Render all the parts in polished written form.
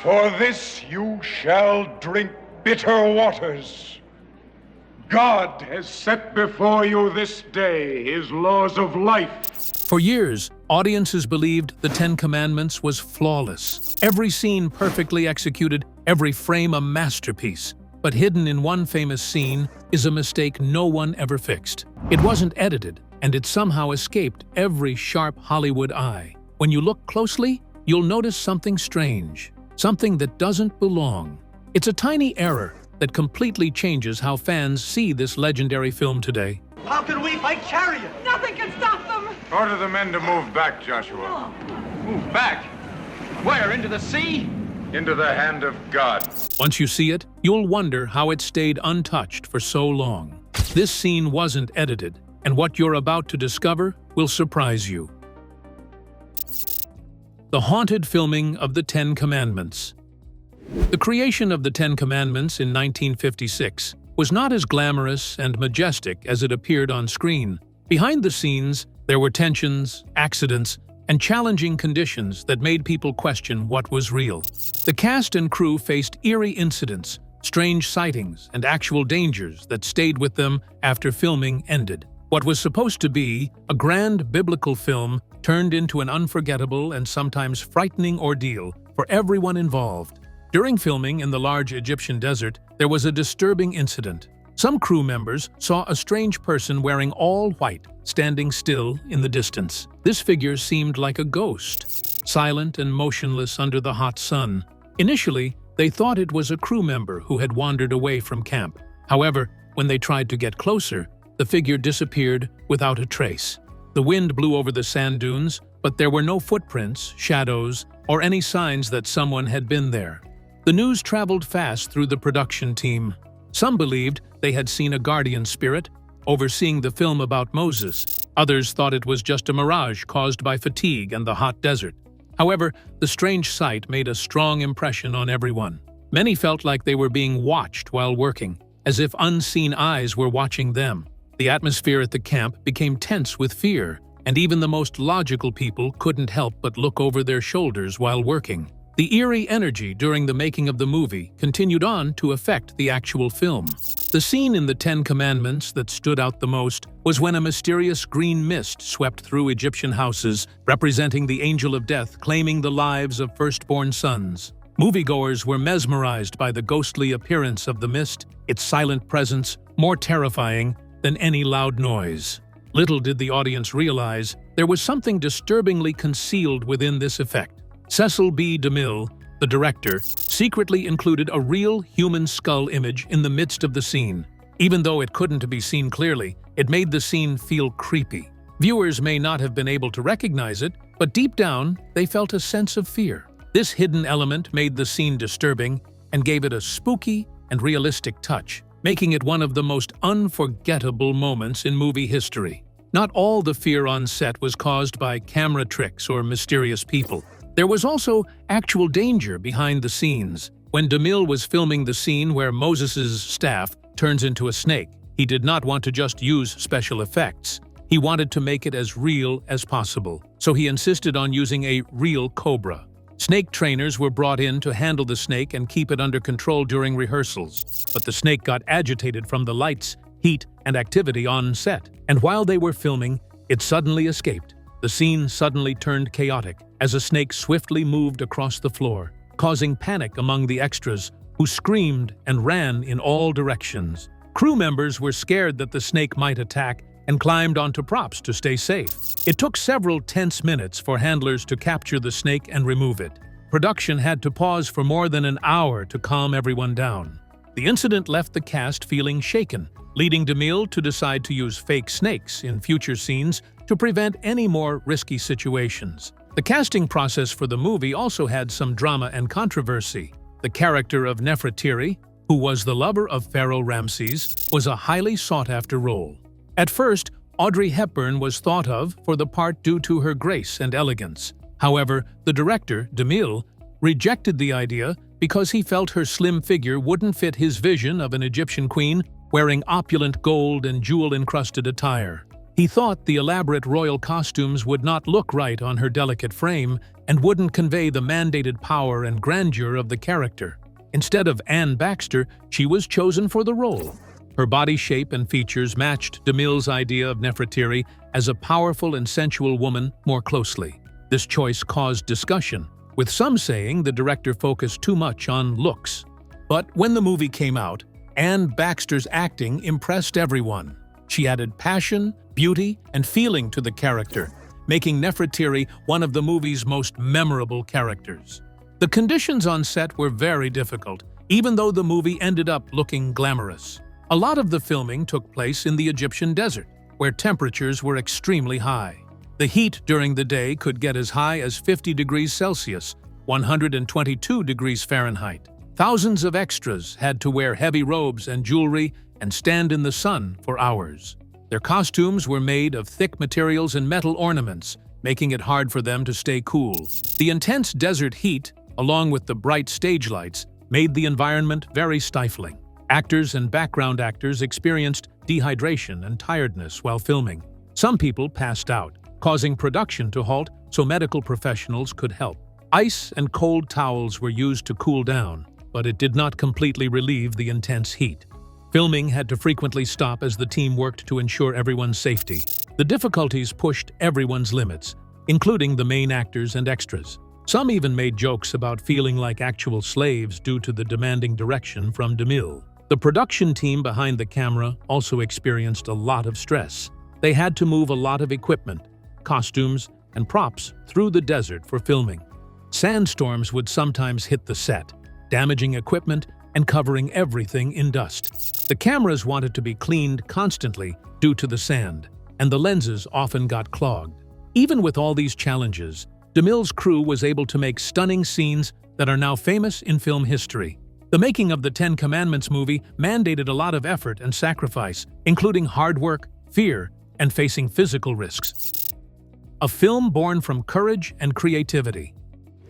For this you shall drink bitter waters. God has set before you this day his laws of life. For years, audiences believed the Ten Commandments was flawless. Every scene perfectly executed, every frame a masterpiece. But hidden in one famous scene is a mistake no one ever fixed. It wasn't edited, and it somehow escaped every sharp Hollywood eye. When you look closely, you'll notice something strange, something that doesn't belong. It's a tiny error that completely changes how fans see this legendary film today. How can we fight chariots? Nothing can stop them! Order the men to move back, Joshua. Move back. Where, into the sea? Into the hand of God. Once you see it, you'll wonder how it stayed untouched for so long. This scene wasn't edited, and what you're about to discover will surprise you. The haunted filming of the Ten Commandments. The creation of the Ten Commandments in 1956 was not as glamorous and majestic as it appeared on screen. Behind the scenes, there were tensions, accidents, and challenging conditions that made people question what was real. The cast and crew faced eerie incidents, strange sightings, and actual dangers that stayed with them after filming ended. What was supposed to be a grand biblical film turned into an unforgettable and sometimes frightening ordeal for everyone involved. During filming in the large Egyptian desert, there was a disturbing incident. Some crew members saw a strange person wearing all white, standing still in the distance. This figure seemed like a ghost, silent and motionless under the hot sun. Initially, they thought it was a crew member who had wandered away from camp. However, when they tried to get closer, the figure disappeared without a trace. The wind blew over the sand dunes, but there were no footprints, shadows, or any signs that someone had been there. The news traveled fast through the production team. Some believed they had seen a guardian spirit overseeing the film about Moses. Others thought it was just a mirage caused by fatigue and the hot desert. However, the strange sight made a strong impression on everyone. Many felt like they were being watched while working, as if unseen eyes were watching them. The atmosphere at the camp became tense with fear, and even the most logical people couldn't help but look over their shoulders while working. The eerie energy during the making of the movie continued on to affect the actual film. The scene in the Ten Commandments that stood out the most was when a mysterious green mist swept through Egyptian houses, representing the angel of death claiming the lives of firstborn sons. Moviegoers were mesmerized by the ghostly appearance of the mist, its silent presence more terrifying than any loud noise. Little did the audience realize there was something disturbingly concealed within this effect. Cecil B. DeMille, the director, secretly included a real human skull image in the midst of the scene. Even though it couldn't be seen clearly, it made the scene feel creepy. Viewers may not have been able to recognize it, but deep down, they felt a sense of fear. This hidden element made the scene disturbing and gave it a spooky and realistic touch, making it one of the most unforgettable moments in movie history. Not all the fear on set was caused by camera tricks or mysterious people. There was also actual danger behind the scenes. When DeMille was filming the scene where Moses' staff turns into a snake, he did not want to just use special effects. He wanted to make it as real as possible, so he insisted on using a real cobra. Snake trainers were brought in to handle the snake and keep it under control during rehearsals, but the snake got agitated from the lights, heat, and activity on set. And while they were filming, it suddenly escaped. The scene suddenly turned chaotic as a snake swiftly moved across the floor, causing panic among the extras, who screamed and ran in all directions. Crew members were scared that the snake might attack and climbed onto props to stay safe. It took several tense minutes for handlers to capture the snake and remove it. Production had to pause for more than an hour to calm everyone down. The incident left the cast feeling shaken, leading DeMille to decide to use fake snakes in future scenes to prevent any more risky situations. The casting process for the movie also had some drama and controversy. The character of Nefertiti, who was the lover of Pharaoh Ramses, was a highly sought-after role. At first, Audrey Hepburn was thought of for the part due to her grace and elegance. However, the director, DeMille, rejected the idea because he felt her slim figure wouldn't fit his vision of an Egyptian queen wearing opulent gold and jewel-encrusted attire. He thought the elaborate royal costumes would not look right on her delicate frame and wouldn't convey the mandated power and grandeur of the character. Instead of Anne Baxter, she was chosen for the role. Her body shape and features matched DeMille's idea of Nefertiti as a powerful and sensual woman more closely. This choice caused discussion, with some saying the director focused too much on looks. But when the movie came out, Anne Baxter's acting impressed everyone. She added passion, beauty, and feeling to the character, making Nefertiti one of the movie's most memorable characters. The conditions on set were very difficult, even though the movie ended up looking glamorous. A lot of the filming took place in the Egyptian desert, where temperatures were extremely high. The heat during the day could get as high as 50 degrees Celsius, 122 degrees Fahrenheit. Thousands of extras had to wear heavy robes and jewelry and stand in the sun for hours. Their costumes were made of thick materials and metal ornaments, making it hard for them to stay cool. The intense desert heat, along with the bright stage lights, made the environment very stifling. Actors and background actors experienced dehydration and tiredness while filming. Some people passed out, causing production to halt so medical professionals could help. Ice and cold towels were used to cool down, but it did not completely relieve the intense heat. Filming had to frequently stop as the team worked to ensure everyone's safety. The difficulties pushed everyone's limits, including the main actors and extras. Some even made jokes about feeling like actual slaves due to the demanding direction from DeMille. The production team behind the camera also experienced a lot of stress. They had to move a lot of equipment, costumes, and props through the desert for filming. Sandstorms would sometimes hit the set, damaging equipment and covering everything in dust. The cameras wanted to be cleaned constantly due to the sand, and the lenses often got clogged. Even with all these challenges, DeMille's crew was able to make stunning scenes that are now famous in film history. The making of the Ten Commandments movie mandated a lot of effort and sacrifice, including hard work, fear, and facing physical risks. A film born from courage and creativity.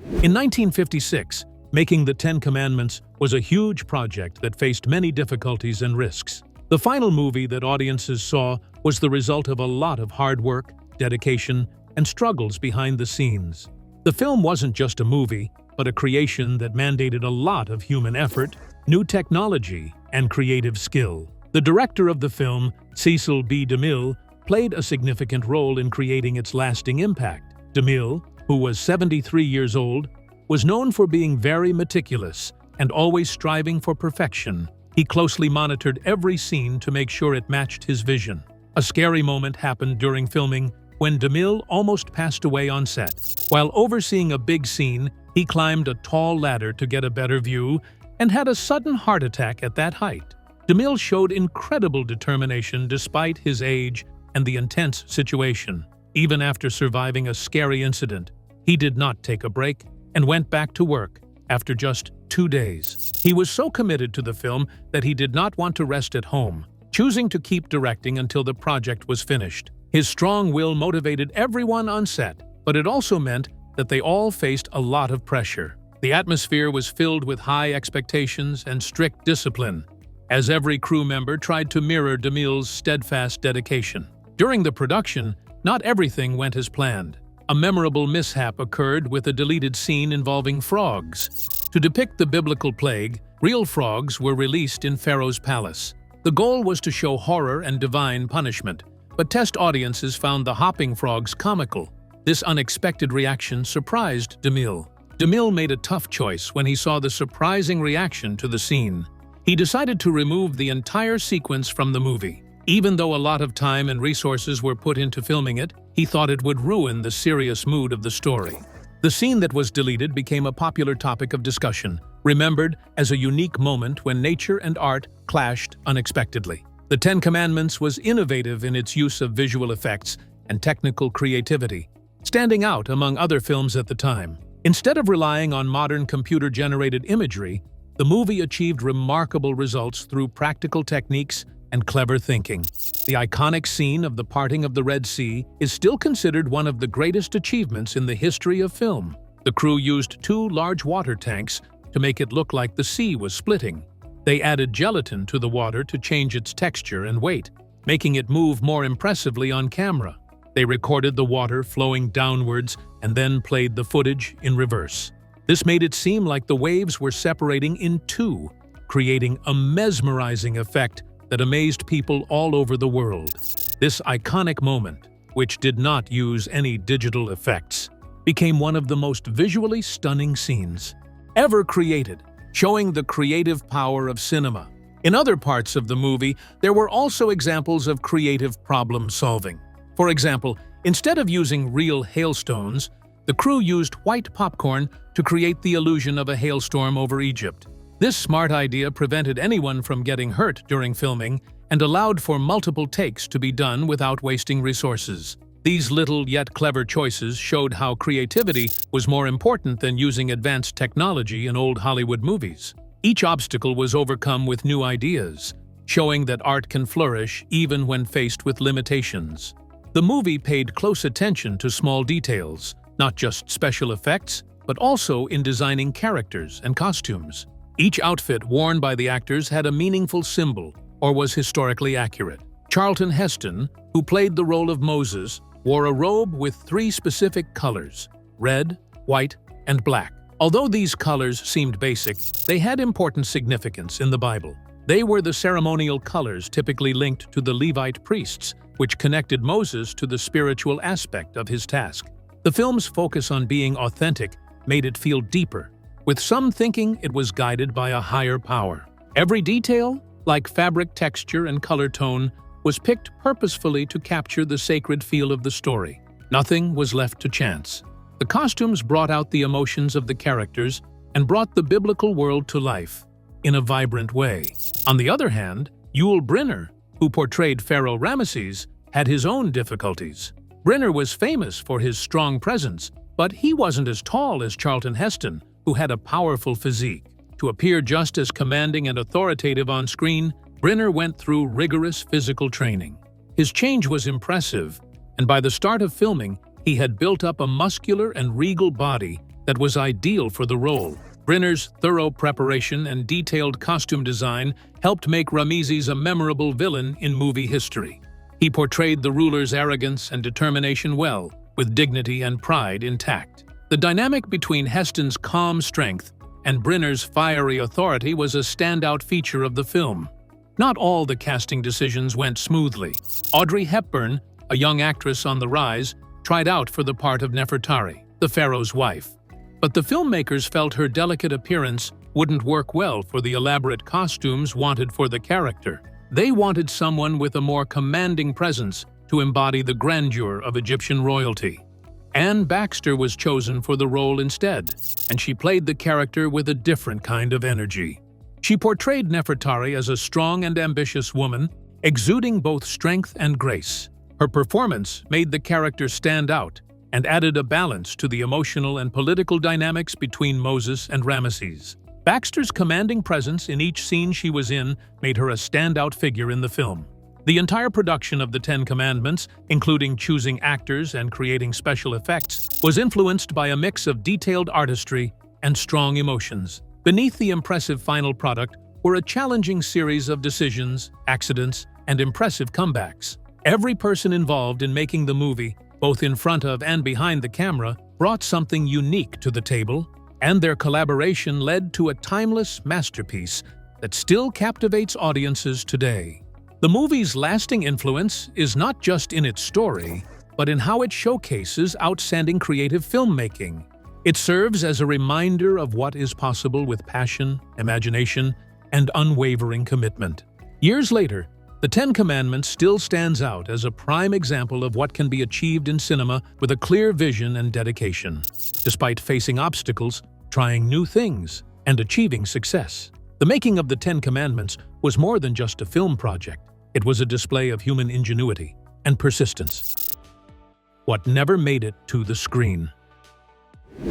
In 1956, making the Ten Commandments was a huge project that faced many difficulties and risks. The final movie that audiences saw was the result of a lot of hard work, dedication, and struggles behind the scenes. The film wasn't just a movie, but a creation that mandated a lot of human effort, new technology, and creative skill. The director of the film, Cecil B. DeMille, played a significant role in creating its lasting impact. DeMille, who was 73 years old, was known for being very meticulous and always striving for perfection. He closely monitored every scene to make sure it matched his vision. A scary moment happened during filming when DeMille almost passed away on set. While overseeing a big scene, he climbed a tall ladder to get a better view and had a sudden heart attack at that height. DeMille showed incredible determination despite his age and the intense situation. Even after surviving a scary incident, he did not take a break and went back to work after just 2 days. He was so committed to the film that he did not want to rest at home, choosing to keep directing until the project was finished. His strong will motivated everyone on set, but it also meant that they all faced a lot of pressure. The atmosphere was filled with high expectations and strict discipline, as every crew member tried to mirror DeMille's steadfast dedication. During the production, not everything went as planned. A memorable mishap occurred with a deleted scene involving frogs. To depict the biblical plague, real frogs were released in Pharaoh's palace. The goal was to show horror and divine punishment, but test audiences found the hopping frogs comical. This unexpected reaction surprised DeMille. DeMille made a tough choice when he saw the surprising reaction to the scene. He decided to remove the entire sequence from the movie. Even though a lot of time and resources were put into filming it, he thought it would ruin the serious mood of the story. The scene that was deleted became a popular topic of discussion, remembered as a unique moment when nature and art clashed unexpectedly. The Ten Commandments was innovative in its use of visual effects and technical creativity, standing out among other films at the time. Instead of relying on modern computer-generated imagery, the movie achieved remarkable results through practical techniques and clever thinking. The iconic scene of the parting of the Red Sea is still considered one of the greatest achievements in the history of film. The crew used 2 large water tanks to make it look like the sea was splitting. They added gelatin to the water to change its texture and weight, making it move more impressively on camera. They recorded the water flowing downwards and then played the footage in reverse. This made it seem like the waves were separating in two, creating a mesmerizing effect that amazed people all over the world. This iconic moment, which did not use any digital effects, became one of the most visually stunning scenes ever created, showing the creative power of cinema. In other parts of the movie, there were also examples of creative problem-solving. For example, instead of using real hailstones, the crew used white popcorn to create the illusion of a hailstorm over Egypt. This smart idea prevented anyone from getting hurt during filming and allowed for multiple takes to be done without wasting resources. These little yet clever choices showed how creativity was more important than using advanced technology in old Hollywood movies. Each obstacle was overcome with new ideas, showing that art can flourish even when faced with limitations. The movie paid close attention to small details, not just special effects, but also in designing characters and costumes. Each outfit worn by the actors had a meaningful symbol or was historically accurate. Charlton Heston, who played the role of Moses, wore a robe with 3 specific colors: red, white, and black. Although these colors seemed basic, they had important significance in the Bible. They were the ceremonial colors typically linked to the Levite priests, which connected Moses to the spiritual aspect of his task. The film's focus on being authentic made it feel deeper, with some thinking it was guided by a higher power. Every detail, like fabric texture and color tone, was picked purposefully to capture the sacred feel of the story. Nothing was left to chance. The costumes brought out the emotions of the characters and brought the biblical world to life in a vibrant way. On the other hand, Yul Brynner, who portrayed Pharaoh Ramesses, had his own difficulties. Brynner was famous for his strong presence, but he wasn't as tall as Charlton Heston, who had a powerful physique. To appear just as commanding and authoritative on screen, Brynner went through rigorous physical training. His change was impressive, and by the start of filming, he had built up a muscular and regal body that was ideal for the role. Brynner's thorough preparation and detailed costume design helped make Ramesses a memorable villain in movie history. He portrayed the ruler's arrogance and determination well, with dignity and pride intact. The dynamic between Heston's calm strength and Brynner's fiery authority was a standout feature of the film. Not all the casting decisions went smoothly. Audrey Hepburn, a young actress on the rise, tried out for the part of Nefertari, the pharaoh's wife. But the filmmakers felt her delicate appearance wouldn't work well for the elaborate costumes wanted for the character. They wanted someone with a more commanding presence to embody the grandeur of Egyptian royalty. Anne Baxter was chosen for the role instead, and she played the character with a different kind of energy. She portrayed Nefertari as a strong and ambitious woman, exuding both strength and grace. Her performance made the character stand out and added a balance to the emotional and political dynamics between Moses and Ramesses. Baxter's commanding presence in each scene she was in made her a standout figure in the film. The entire production of the 10 Commandments, including choosing actors and creating special effects, was influenced by a mix of detailed artistry and strong emotions. Beneath the impressive final product were a challenging series of decisions, accidents, and impressive comebacks. Every person involved in making the movie, both in front of and behind the camera, brought something unique to the table, and their collaboration led to a timeless masterpiece that still captivates audiences today. The movie's lasting influence is not just in its story, but in how it showcases outstanding creative filmmaking. It serves as a reminder of what is possible with passion, imagination, and unwavering commitment. Years later, the 10 Commandments still stands out as a prime example of what can be achieved in cinema with a clear vision and dedication. Despite facing obstacles, trying new things, and achieving success. The making of the 10 Commandments was more than just a film project. It was a display of human ingenuity and persistence. What never made it to the screen.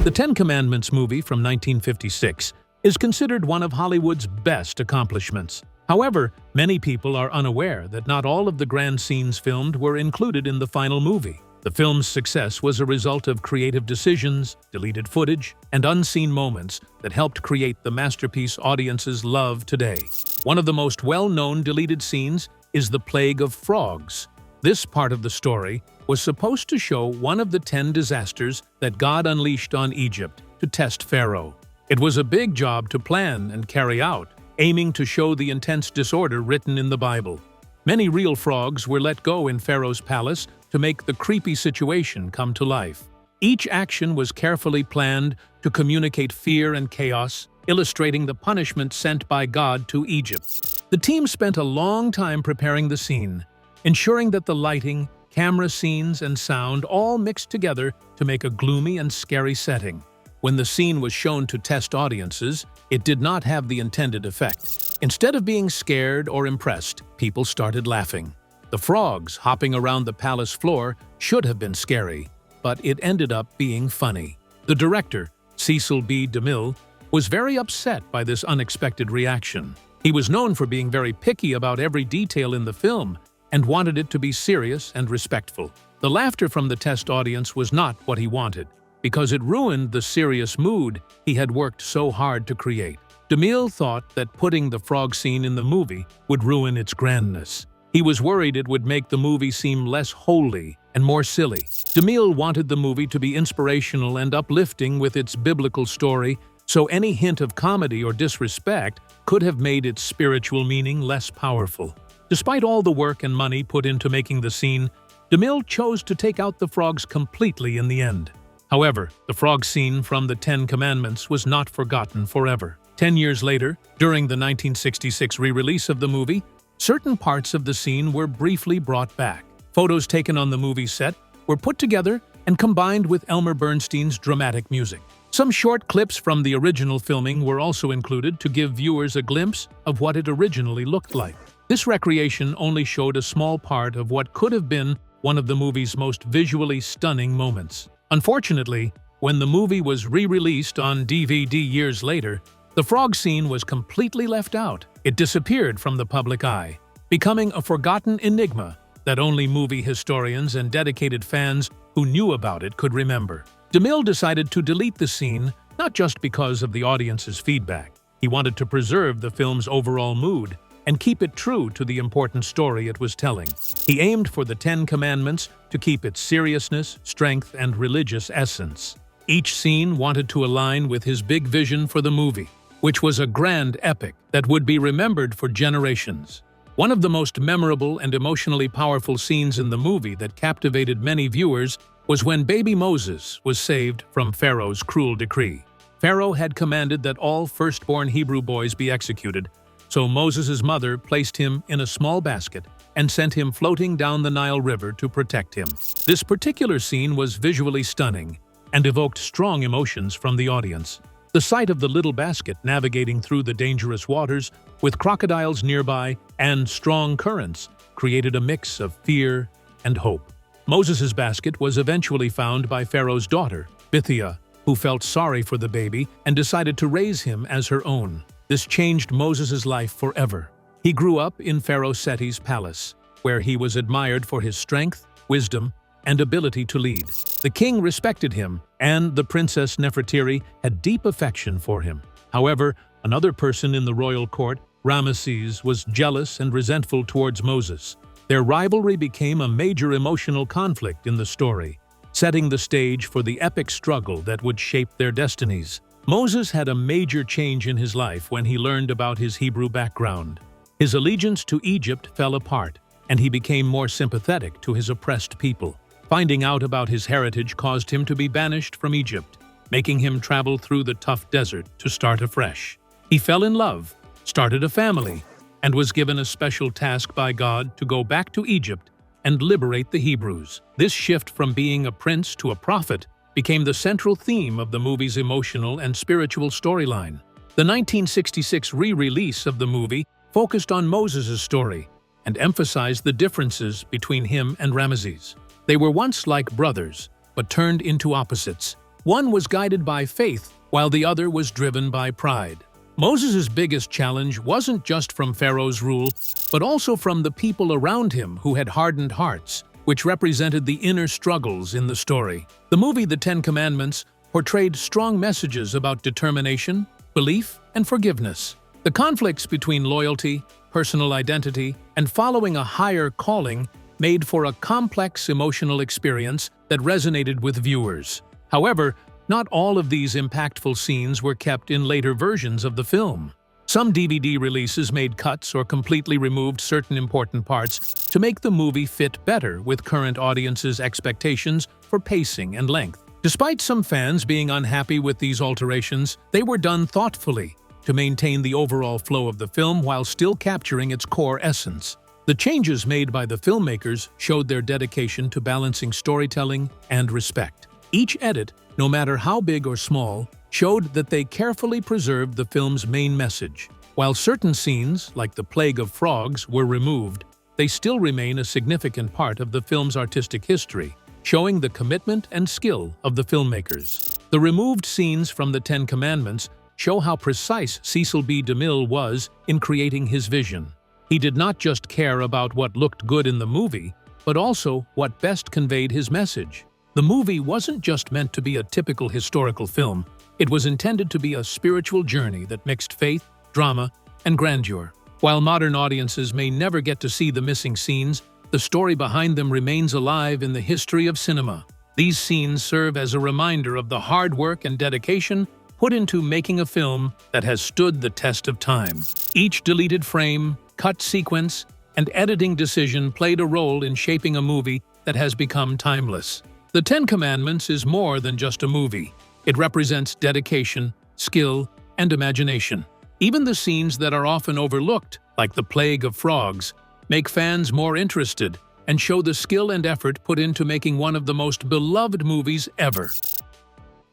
The 10 Commandments movie from 1956 is considered one of Hollywood's best accomplishments. However, many people are unaware that not all of the grand scenes filmed were included in the final movie. The film's success was a result of creative decisions, deleted footage, and unseen moments that helped create the masterpiece audiences love today. One of the most well-known deleted scenes is the plague of frogs. This part of the story was supposed to show one of the 10 disasters that God unleashed on Egypt to test Pharaoh. It was a big job to plan and carry out, aiming to show the intense disorder written in the Bible. Many real frogs were let go in Pharaoh's palace to make the creepy situation come to life. Each action was carefully planned to communicate fear and chaos, illustrating the punishment sent by God to Egypt. The team spent a long time preparing the scene, ensuring that the lighting, camera scenes, and sound all mixed together to make a gloomy and scary setting. When the scene was shown to test audiences, it did not have the intended effect. Instead of being scared or impressed, people started laughing. The frogs hopping around the palace floor should have been scary, but it ended up being funny. The director, Cecil B. DeMille, was very upset by this unexpected reaction. He was known for being very picky about every detail in the film and wanted it to be serious and respectful. The laughter from the test audience was not what he wanted, because it ruined the serious mood he had worked so hard to create. DeMille thought that putting the frog scene in the movie would ruin its grandness. He was worried it would make the movie seem less holy and more silly. DeMille wanted the movie to be inspirational and uplifting with its biblical story, so any hint of comedy or disrespect could have made its spiritual meaning less powerful. Despite all the work and money put into making the scene, DeMille chose to take out the frogs completely in the end. However, the frog scene from the 10 Commandments was not forgotten forever. 10 years later, during the 1966 re-release of the movie, certain parts of the scene were briefly brought back. Photos taken on the movie set were put together and combined with Elmer Bernstein's dramatic music. Some short clips from the original filming were also included to give viewers a glimpse of what it originally looked like. This recreation only showed a small part of what could have been one of the movie's most visually stunning moments. Unfortunately, when the movie was re-released on DVD years later, the frog scene was completely left out. It disappeared from the public eye, becoming a forgotten enigma that only movie historians and dedicated fans who knew about it could remember. DeMille decided to delete the scene not just because of the audience's feedback. He wanted to preserve the film's overall mood and keep it true to the important story it was telling. He aimed for the 10 Commandments to keep its seriousness, strength, and religious essence. Each scene wanted to align with his big vision for the movie, which was a grand epic that would be remembered for generations. One of the most memorable and emotionally powerful scenes in the movie that captivated many viewers was when baby Moses was saved from Pharaoh's cruel decree. Pharaoh had commanded that all firstborn Hebrew boys be executed, so Moses' mother placed him in a small basket and sent him floating down the Nile River to protect him. This particular scene was visually stunning and evoked strong emotions from the audience. The sight of the little basket navigating through the dangerous waters, with crocodiles nearby and strong currents, created a mix of fear and hope. Moses' basket was eventually found by Pharaoh's daughter, Bithiah, who felt sorry for the baby and decided to raise him as her own. This changed Moses' life forever. He grew up in Pharaoh Seti's palace, where he was admired for his strength, wisdom, and ability to lead. The king respected him, and the Princess Nefertiti had deep affection for him. However, another person in the royal court, Ramesses, was jealous and resentful towards Moses. Their rivalry became a major emotional conflict in the story, setting the stage for the epic struggle that would shape their destinies. Moses had a major change in his life when he learned about his Hebrew background. His allegiance to Egypt fell apart, and he became more sympathetic to his oppressed people. Finding out about his heritage caused him to be banished from Egypt, making him travel through the tough desert to start afresh. He fell in love, started a family, and was given a special task by God to go back to Egypt and liberate the Hebrews. This shift from being a prince to a prophet became the central theme of the movie's emotional and spiritual storyline. The 1966 re-release of the movie focused on Moses' story and emphasized the differences between him and Ramesses. They were once like brothers, but turned into opposites. One was guided by faith, while the other was driven by pride. Moses' biggest challenge wasn't just from Pharaoh's rule, but also from the people around him who had hardened hearts, which represented the inner struggles in the story. The movie The 10 Commandments portrayed strong messages about determination, belief, and forgiveness. The conflicts between loyalty, personal identity, and following a higher calling made for a complex emotional experience that resonated with viewers. However, not all of these impactful scenes were kept in later versions of the film. Some DVD releases made cuts or completely removed certain important parts to make the movie fit better with current audiences' expectations for pacing and length. Despite some fans being unhappy with these alterations, they were done thoughtfully to maintain the overall flow of the film while still capturing its core essence. The changes made by the filmmakers showed their dedication to balancing storytelling and respect. Each edit, no matter how big or small, showed that they carefully preserved the film's main message. While certain scenes, like the Plague of Frogs, were removed, they still remain a significant part of the film's artistic history, showing the commitment and skill of the filmmakers. The removed scenes from the Ten Commandments show how precise Cecil B. DeMille was in creating his vision. He did not just care about what looked good in the movie, but also what best conveyed his message. The movie wasn't just meant to be a typical historical film. It was intended to be a spiritual journey that mixed faith, drama, and grandeur. While modern audiences may never get to see the missing scenes, the story behind them remains alive in the history of cinema. These scenes serve as a reminder of the hard work and dedication put into making a film that has stood the test of time. Each deleted frame, cut sequence, and editing decision played a role in shaping a movie that has become timeless. The Ten Commandments is more than just a movie. It represents dedication, skill, and imagination. Even the scenes that are often overlooked, like the Plague of Frogs, make fans more interested and show the skill and effort put into making one of the most beloved movies ever.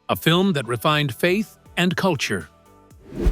A film that refined faith and culture.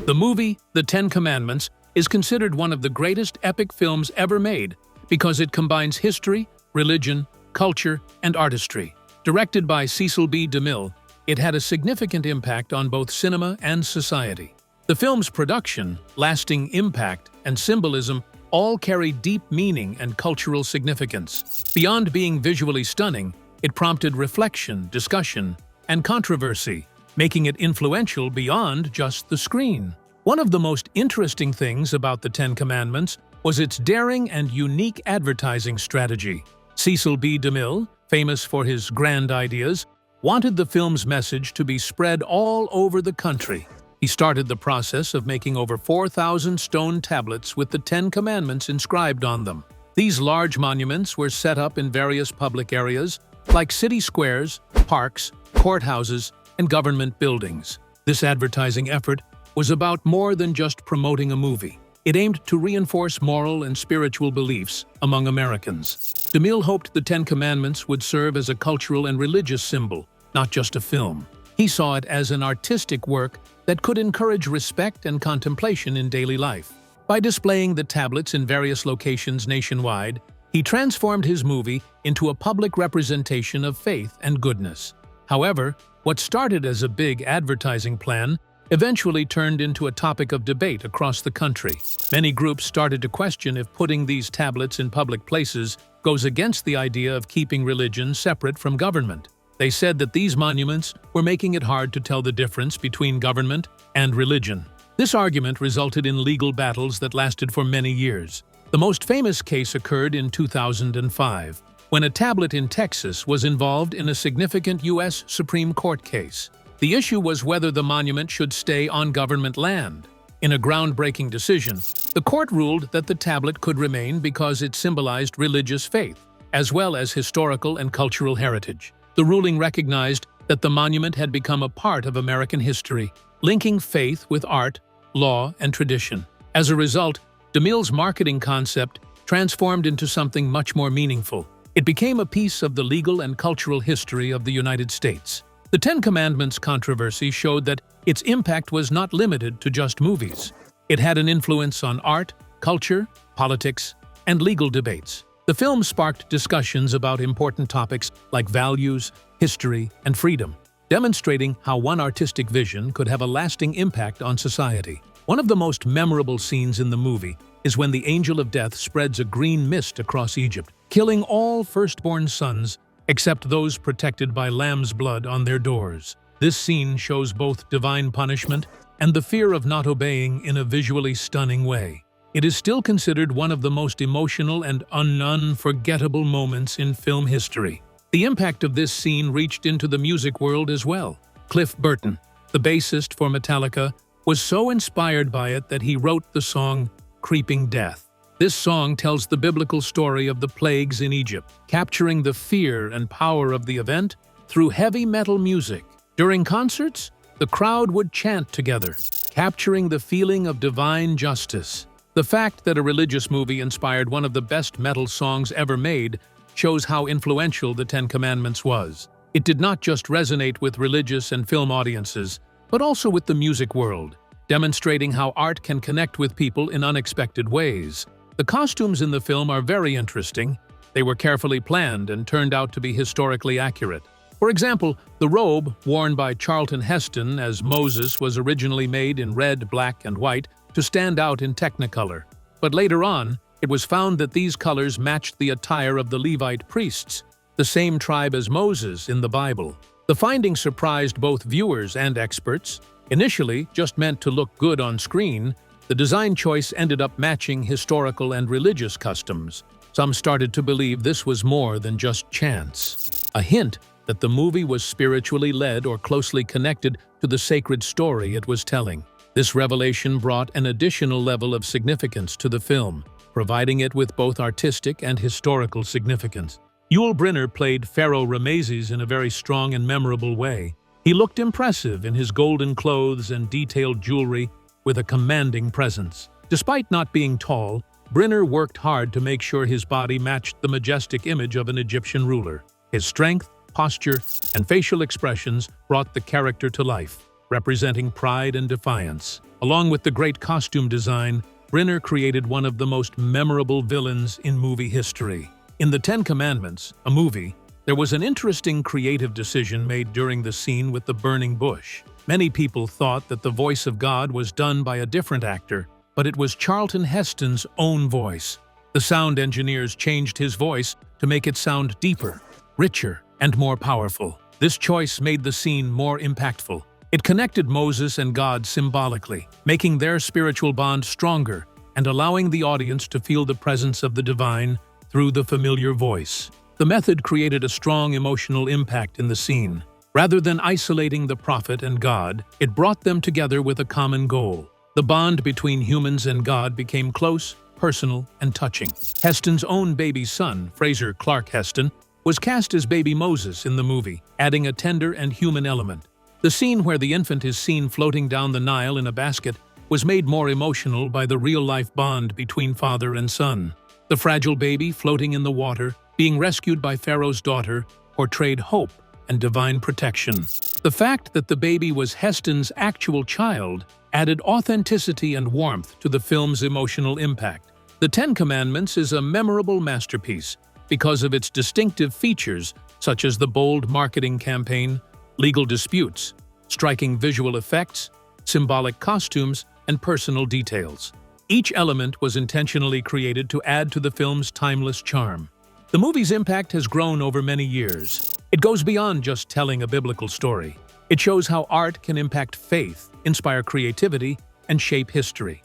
The movie, The Ten Commandments, is considered one of the greatest epic films ever made because it combines history, religion, culture, and artistry. Directed by Cecil B. DeMille, it had a significant impact on both cinema and society. The film's production, lasting impact, and symbolism all carry deep meaning and cultural significance. Beyond being visually stunning, it prompted reflection, discussion, and controversy, making it influential beyond just the screen. One of the most interesting things about the Ten Commandments was its daring and unique advertising strategy. Cecil B. DeMille, famous for his grand ideas, wanted the film's message to be spread all over the country. He started the process of making over 4,000 stone tablets with the Ten Commandments inscribed on them. These large monuments were set up in various public areas, like city squares, parks, courthouses, and government buildings. This advertising effort was about more than just promoting a movie. It aimed to reinforce moral and spiritual beliefs among Americans. DeMille hoped the Ten Commandments would serve as a cultural and religious symbol, not just a film. He saw it as an artistic work that could encourage respect and contemplation in daily life. By displaying the tablets in various locations nationwide, he transformed his movie into a public representation of faith and goodness. However, what started as a big advertising plan eventually turned into a topic of debate across the country. Many groups started to question if putting these tablets in public places goes against the idea of keeping religion separate from government. They said that these monuments were making it hard to tell the difference between government and religion. This argument resulted in legal battles that lasted for many years. The most famous case occurred in 2005, when a tablet in Texas was involved in a significant U.S. Supreme Court case. The issue was whether the monument should stay on government land. In a groundbreaking decision, the court ruled that the tablet could remain because it symbolized religious faith, as well as historical and cultural heritage. The ruling recognized that the monument had become a part of American history, linking faith with art, law, and tradition. As a result, DeMille's marketing concept transformed into something much more meaningful. It became a piece of the legal and cultural history of the United States. The Ten Commandments controversy showed that its impact was not limited to just movies. It had an influence on art, culture, politics, and legal debates. The film sparked discussions about important topics like values, history, and freedom, demonstrating how one artistic vision could have a lasting impact on society. One of the most memorable scenes in the movie is when the angel of death spreads a green mist across Egypt, killing all firstborn sons except those protected by lamb's blood on their doors. This scene shows both divine punishment and the fear of not obeying in a visually stunning way. It is still considered one of the most emotional and unforgettable moments in film history. The impact of this scene reached into the music world as well. Cliff Burton, the bassist for Metallica, was so inspired by it that he wrote the song Creeping Death. This song tells the biblical story of the plagues in Egypt, capturing the fear and power of the event through heavy metal music. During concerts, the crowd would chant together, capturing the feeling of divine justice. The fact that a religious movie inspired one of the best metal songs ever made shows how influential the Ten Commandments was. It did not just resonate with religious and film audiences, but also with the music world, demonstrating how art can connect with people in unexpected ways. The costumes in the film are very interesting. They were carefully planned and turned out to be historically accurate. For example, the robe worn by Charlton Heston as Moses was originally made in red, black, and white to stand out in Technicolor. But later on, it was found that these colors matched the attire of the Levite priests, the same tribe as Moses in the Bible. The finding surprised both viewers and experts. Initially just meant to look good on screen, the design choice ended up matching historical and religious customs. Some started to believe this was more than just chance, a hint that the movie was spiritually led or closely connected to the sacred story it was telling. This revelation brought an additional level of significance to the film, providing it with both artistic and historical significance. Yul Brynner played Pharaoh Ramesses in a very strong and memorable way. He looked impressive in his golden clothes and detailed jewelry with a commanding presence. Despite not being tall, Brynner worked hard to make sure his body matched the majestic image of an Egyptian ruler. His strength, posture, and facial expressions brought the character to life, representing pride and defiance. Along with the great costume design, Brynner created one of the most memorable villains in movie history. In The Ten Commandments, a movie, there was an interesting creative decision made during the scene with the burning bush. Many people thought that the voice of God was done by a different actor, but it was Charlton Heston's own voice. The sound engineers changed his voice to make it sound deeper, richer, and more powerful. This choice made the scene more impactful. It connected Moses and God symbolically, making their spiritual bond stronger and allowing the audience to feel the presence of the divine through the familiar voice. The method created a strong emotional impact in the scene. Rather than isolating the prophet and God, it brought them together with a common goal. The bond between humans and God became close, personal, and touching. Heston's own baby son, Fraser Clark Heston, was cast as baby Moses in the movie, adding a tender and human element. The scene where the infant is seen floating down the Nile in a basket was made more emotional by the real-life bond between father and son. The fragile baby floating in the water, being rescued by Pharaoh's daughter, portrayed hope and divine protection. The fact that the baby was Heston's actual child added authenticity and warmth to the film's emotional impact. The Ten Commandments is a memorable masterpiece because of its distinctive features such as the bold marketing campaign, legal disputes, striking visual effects, symbolic costumes, and personal details. Each element was intentionally created to add to the film's timeless charm. The movie's impact has grown over many years. It goes beyond just telling a biblical story. It shows how art can impact faith, inspire creativity, and shape history.